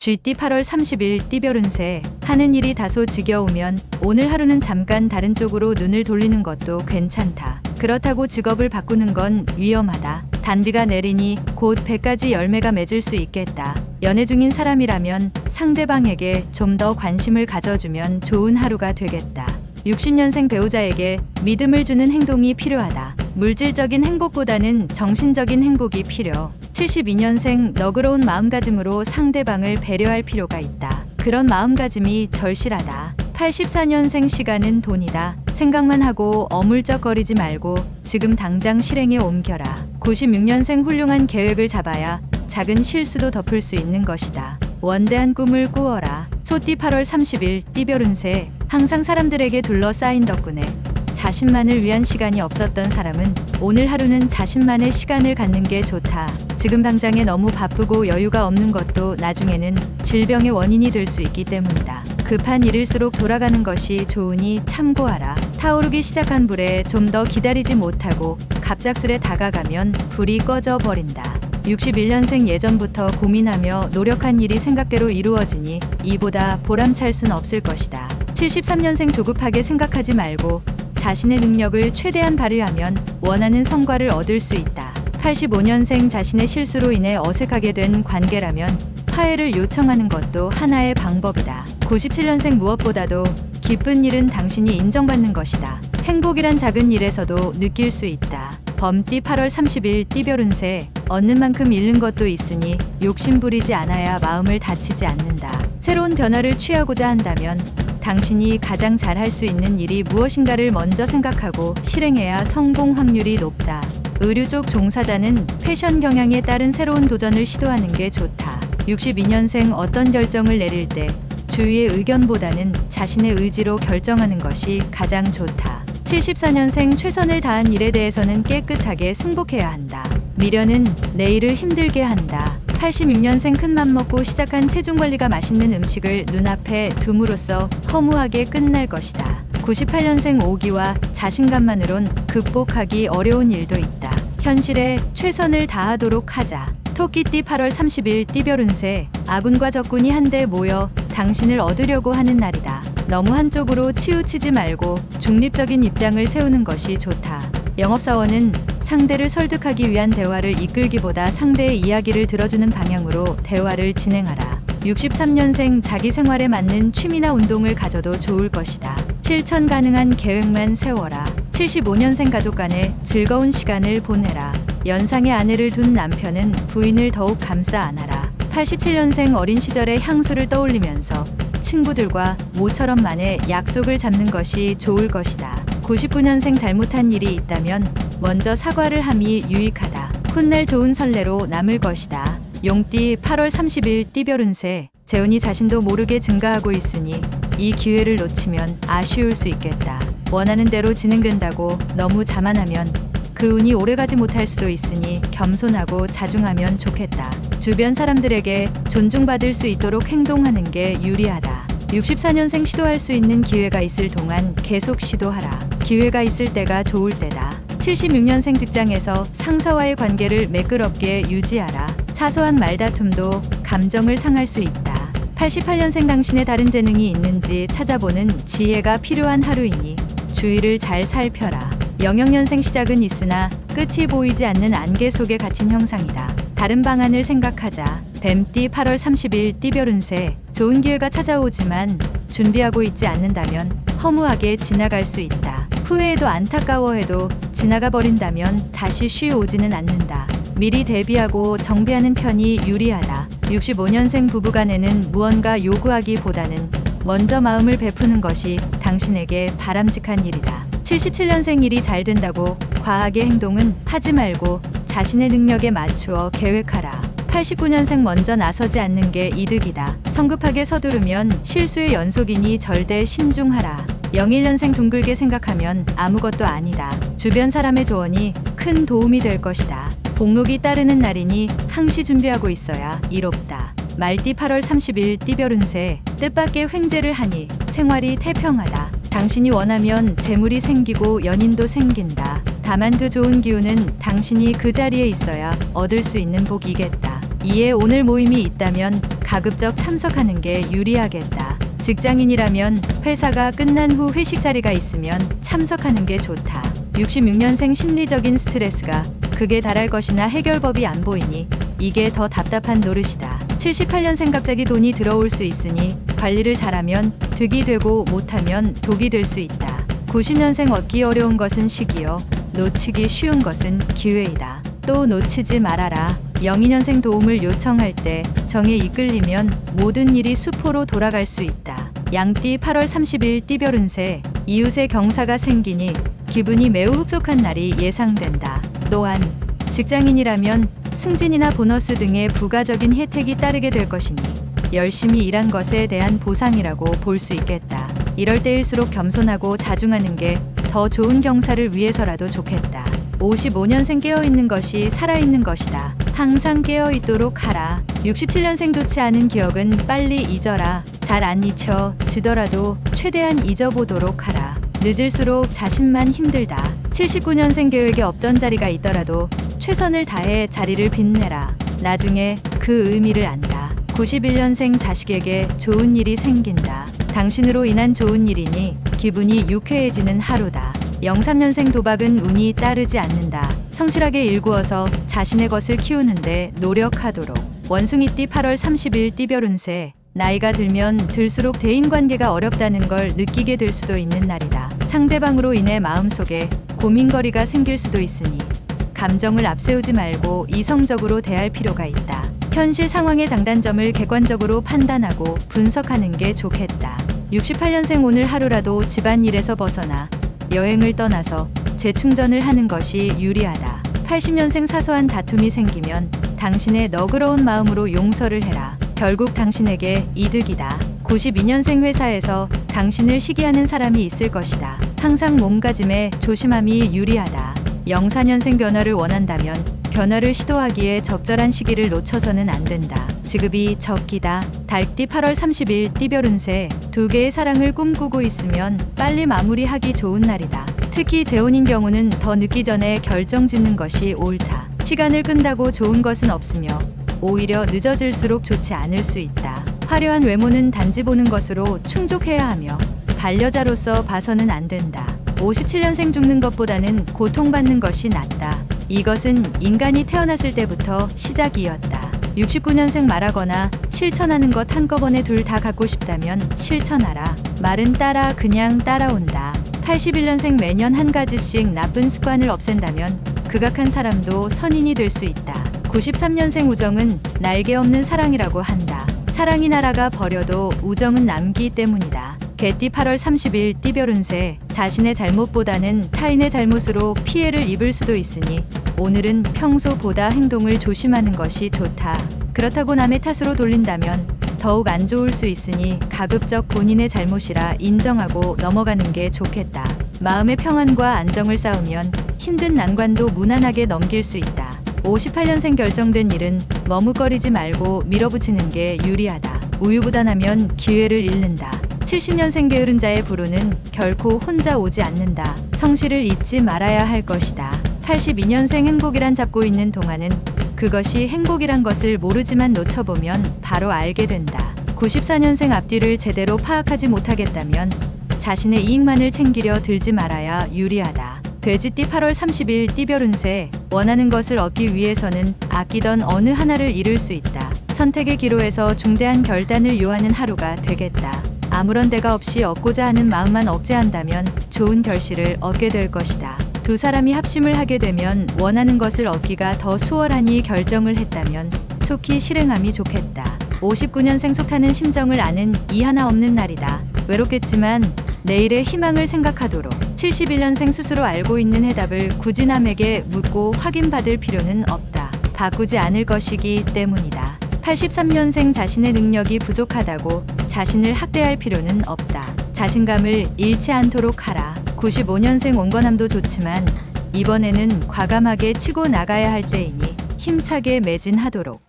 쥐띠 8월 30일 띠별 운세. 하는 일이 다소 지겨우면 오늘 하루는 잠깐 다른 쪽으로 눈을 돌리는 것도 괜찮다. 그렇다고 직업을 바꾸는 건 위험하다. 단비가 내리니 곧 100가지 열매가 맺을 수 있겠다. 연애 중인 사람이라면 상대방에게 좀 더 관심을 가져주면 좋은 하루가 되겠다. 60년생 배우자에게 믿음을 주는 행동이 필요하다. 물질적인 행복보다는 정신적인 행복이 필요. 72년생 너그러운 마음가짐으로 상대방을 배려할 필요가 있다. 그런 마음가짐이 절실하다. 84년생 시간은 돈이다. 생각만 하고 어물쩍거리지 말고 지금 당장 실행에 옮겨라. 96년생 훌륭한 계획을 잡아야 작은 실수도 덮을 수 있는 것이다. 원대한 꿈을 꾸어라. 소띠 8월 30일 띠별 운세. 항상 사람들에게 둘러싸인 덕분에 자신만을 위한 시간이 없었던 사람은 오늘 하루는 자신만의 시간을 갖는 게 좋다. 지금 당장에 너무 바쁘고 여유가 없는 것도 나중에는 질병의 원인이 될 수 있기 때문이다. 급한 일일수록 돌아가는 것이 좋으니 참고하라. 타오르기 시작한 불에 좀 더 기다리지 못하고 갑작스레 다가가면 불이 꺼져 버린다. 61년생 예전부터 고민하며 노력한 일이 생각대로 이루어지니 이보다 보람찰 순 없을 것이다. 73년생 조급하게 생각하지 말고 자신의 능력을 최대한 발휘하면 원하는 성과를 얻을 수 있다. 85년생 자신의 실수로 인해 어색하게 된 관계라면 화해를 요청하는 것도 하나의 방법이다. 97년생 무엇보다도 기쁜 일은 당신이 인정받는 것이다. 행복이란 작은 일에서도 느낄 수 있다. 범띠 8월 30일 띠별 운세. 얻는 만큼 잃는 것도 있으니 욕심 부리지 않아야 마음을 다치지 않는다. 새로운 변화를 취하고자 한다면 당신이 가장 잘할 수 있는 일이 무엇인가를 먼저 생각하고 실행해야 성공 확률이 높다. 의류 쪽 종사자는 패션 경향에 따른 새로운 도전을 시도하는 게 좋다. 62년생 어떤 결정을 내릴 때 주위의 의견보다는 자신의 의지로 결정하는 것이 가장 좋다. 74년생 최선을 다한 일에 대해서는 깨끗하게 승복해야 한다. 미련은 내일을 힘들게 한다. 86년생 큰맘 먹고 시작한 체중관리가 맛있는 음식을 눈앞에 둠으로써 허무하게 끝날 것이다. 98년생 오기와 자신감만으론 극복하기 어려운 일도 있다. 현실에 최선을 다하도록 하자. 토끼띠 8월 30일 띠별 운세. 아군과 적군이 한데 모여 당신을 얻으려고 하는 날이다. 너무 한쪽으로 치우치지 말고 중립적인 입장을 세우는 것이 좋다. 영업사원은 상대를 설득하기 위한 대화를 이끌기보다 상대의 이야기를 들어주는 방향으로 대화를 진행하라. 63년생 자기 생활에 맞는 취미나 운동을 가져도 좋을 것이다. 실천 가능한 계획만 세워라. 75년생 가족 간에 즐거운 시간을 보내라. 연상의 아내를 둔 남편은 부인을 더욱 감싸 안아라. 87년생 어린 시절의 향수를 떠올리면서 친구들과 모처럼 만에 약속을 잡는 것이 좋을 것이다. 99년생 잘못한 일이 있다면 먼저 사과를 함이 유익하다. 훗날 좋은 선례로 남을 것이다. 용띠 8월 30일 띠별 운세. 재운이 자신도 모르게 증가하고 있으니 이 기회를 놓치면 아쉬울 수 있겠다. 원하는 대로 진행된다고 너무 자만하면 그 운이 오래가지 못할 수도 있으니 겸손하고 자중하면 좋겠다. 주변 사람들에게 존중받을 수 있도록 행동하는 게 유리하다. 64년생 시도할 수 있는 기회가 있을 동안 계속 시도하라. 기회가 있을 때가 좋을 때다. 76년생 직장에서 상사와의 관계를 매끄럽게 유지하라. 사소한 말다툼도 감정을 상할 수 있다. 88년생 당신의 다른 재능이 있는지 찾아보는 지혜가 필요한 하루이니 주위를 잘 살펴라. 00년생 시작은 있으나 끝이 보이지 않는 안개 속에 갇힌 형상이다. 다른 방안을 생각하자. 뱀띠 8월 30일 띠별 운세. 좋은 기회가 찾아오지만 준비하고 있지 않는다면 허무하게 지나갈 수 있다. 후회해도 안타까워해도 지나가 버린다면 다시 쉬어오지는 않는다. 미리 대비하고 정비하는 편이 유리하다. 65년생 부부간에는 무언가 요구하기보다는 먼저 마음을 베푸는 것이 당신에게 바람직한 일이다. 77년생 일이 잘 된다고 과하게 행동은 하지 말고 자신의 능력에 맞추어 계획하라. 89년생 먼저 나서지 않는 게 이득이다. 성급하게 서두르면 실수의 연속이니 절대 신중하라. 01년생 둥글게 생각하면 아무것도 아니다. 주변 사람의 조언이 큰 도움이 될 것이다. 복록이 따르는 날이니 항시 준비하고 있어야 이롭다. 말띠 8월 30일 띠별 운세. 뜻밖의 횡재를 하니 생활이 태평하다. 당신이 원하면 재물이 생기고 연인도 생긴다. 다만 그 좋은 기운은 당신이 그 자리에 있어야 얻을 수 있는 복이겠다. 이에 오늘 모임이 있다면 가급적 참석하는 게 유리하겠다. 직장인이라면 회사가 끝난 후 회식 자리가 있으면 참석하는 게 좋다. 66년생 심리적인 스트레스가 극에 달할 것이나 해결법이 안 보이니 이게 더 답답한 노릇이다. 78년생 갑자기 돈이 들어올 수 있으니 관리를 잘하면 득이 되고 못하면 독이 될 수 있다. 90년생 얻기 어려운 것은 시기요. 놓치기 쉬운 것은 기회이다. 또 놓치지 말아라. 02년생 도움을 요청할 때 정에 이끌리면 모든 일이 수포로 돌아갈 수 있다. 양띠 8월 30일 띠별 운세. 이웃의 경사가 생기니 기분이 매우 흡족한 날이 예상된다. 또한 직장인이라면 승진이나 보너스 등의 부가적인 혜택이 따르게 될 것이니 열심히 일한 것에 대한 보상이라고 볼 수 있겠다. 이럴 때일수록 겸손하고 자중하는 게 더 좋은 경사를 위해서라도 좋겠다. 55년생 깨어있는 것이 살아있는 것이다. 항상 깨어있도록 하라. 67년생 좋지 않은 기억은 빨리 잊어라. 잘 안 잊혀지더라도 최대한 잊어보도록 하라. 늦을수록 자신만 힘들다. 79년생 계획에 없던 자리가 있더라도 최선을 다해 자리를 빛내라. 나중에 그 의미를 안다. 91년생 자식에게 좋은 일이 생긴다. 당신으로 인한 좋은 일이니 기분이 유쾌해지는 하루다. 03년생 도박은 운이 따르지 않는다. 성실하게 일구어서 자신의 것을 키우는데 노력하도록. 원숭이띠 8월 30일 띠별 운세. 나이가 들면 들수록 대인관계가 어렵다는 걸 느끼게 될 수도 있는 날이다. 상대방으로 인해 마음속에 고민거리가 생길 수도 있으니 감정을 앞세우지 말고 이성적으로 대할 필요가 있다. 현실 상황의 장단점을 객관적으로 판단하고 분석하는 게 좋겠다. 68년생 오늘 하루라도 집안일에서 벗어나 여행을 떠나서 재충전을 하는 것이 유리하다. 80년생 사소한 다툼이 생기면 당신의 너그러운 마음으로 용서를 해라. 결국 당신에게 이득이다. 92년생 회사에서 당신을 시기하는 사람이 있을 것이다. 항상 몸가짐에 조심함이 유리하다. 04년생 변화를 원한다면 변화를 시도하기에 적절한 시기를 놓쳐서는 안 된다. 지급이 적기다. 달띠 8월 30일 띠별 운세. 두 개의 사랑을 꿈꾸고 있으면 빨리 마무리하기 좋은 날이다. 특히 재혼인 경우는 더 늦기 전에 결정짓는 것이 옳다. 시간을 끈다고 좋은 것은 없으며 오히려 늦어질수록 좋지 않을 수 있다. 화려한 외모는 단지 보는 것으로 충족해야 하며 반려자로서 봐서는 안 된다. 57년생 죽는 것보다는 고통받는 것이 낫다. 이것은 인간이 태어났을 때부터 시작이었다. 69년생 말하거나 실천하는 것 한꺼번에 둘 다 갖고 싶다면 실천하라. 말은 따라 그냥 따라온다. 81년생 매년 한 가지씩 나쁜 습관을 없앤다면 극악한 사람도 선인이 될 수 있다. 93년생 우정은 날개 없는 사랑이라고 한다. 사랑이 날아가 버려도 우정은 남기 때문이다. 개띠 8월 30일 띠별 운세. 자신의 잘못보다는 타인의 잘못으로 피해를 입을 수도 있으니 오늘은 평소보다 행동을 조심하는 것이 좋다. 그렇다고 남의 탓으로 돌린다면 더욱 안 좋을 수 있으니 가급적 본인의 잘못이라 인정하고 넘어가는 게 좋겠다. 마음의 평안과 안정을 쌓으면 힘든 난관도 무난하게 넘길 수 있다. 58년생 결정된 일은 머뭇거리지 말고 밀어붙이는 게 유리하다. 우유부단하면 기회를 잃는다. 70년생 게으른 자의 불운은 결코 혼자 오지 않는다. 성실을 잊지 말아야 할 것이다. 82년생 행복이란 잡고 있는 동안은 그것이 행복이란 것을 모르지만 놓쳐보면 바로 알게 된다. 94년생 앞뒤를 제대로 파악하지 못하겠다면 자신의 이익만을 챙기려 들지 말아야 유리하다. 돼지띠 8월 30일 띠별 운세. 원하는 것을 얻기 위해서는 아끼던 어느 하나를 잃을 수 있다. 선택의 기로에서 중대한 결단을 요하는 하루가 되겠다. 아무런 대가 없이 얻고자 하는 마음만 억제한다면 좋은 결실을 얻게 될 것이다. 두 사람이 합심을 하게 되면 원하는 것을 얻기가 더 수월하니 결정을 했다면 속히 실행함이 좋겠다. 59년생 속하는 심정을 아는 이 하나 없는 날이다. 외롭겠지만 내일의 희망을 생각하도록. 71년생 스스로 알고 있는 해답을 굳이 남에게 묻고 확인받을 필요는 없다. 바꾸지 않을 것이기 때문이다. 83년생 자신의 능력이 부족하다고 자신을 학대할 필요는 없다. 자신감을 잃지 않도록 하라. 95년생 온건함도 좋지만 이번에는 과감하게 치고 나가야 할 때이니 힘차게 매진하도록.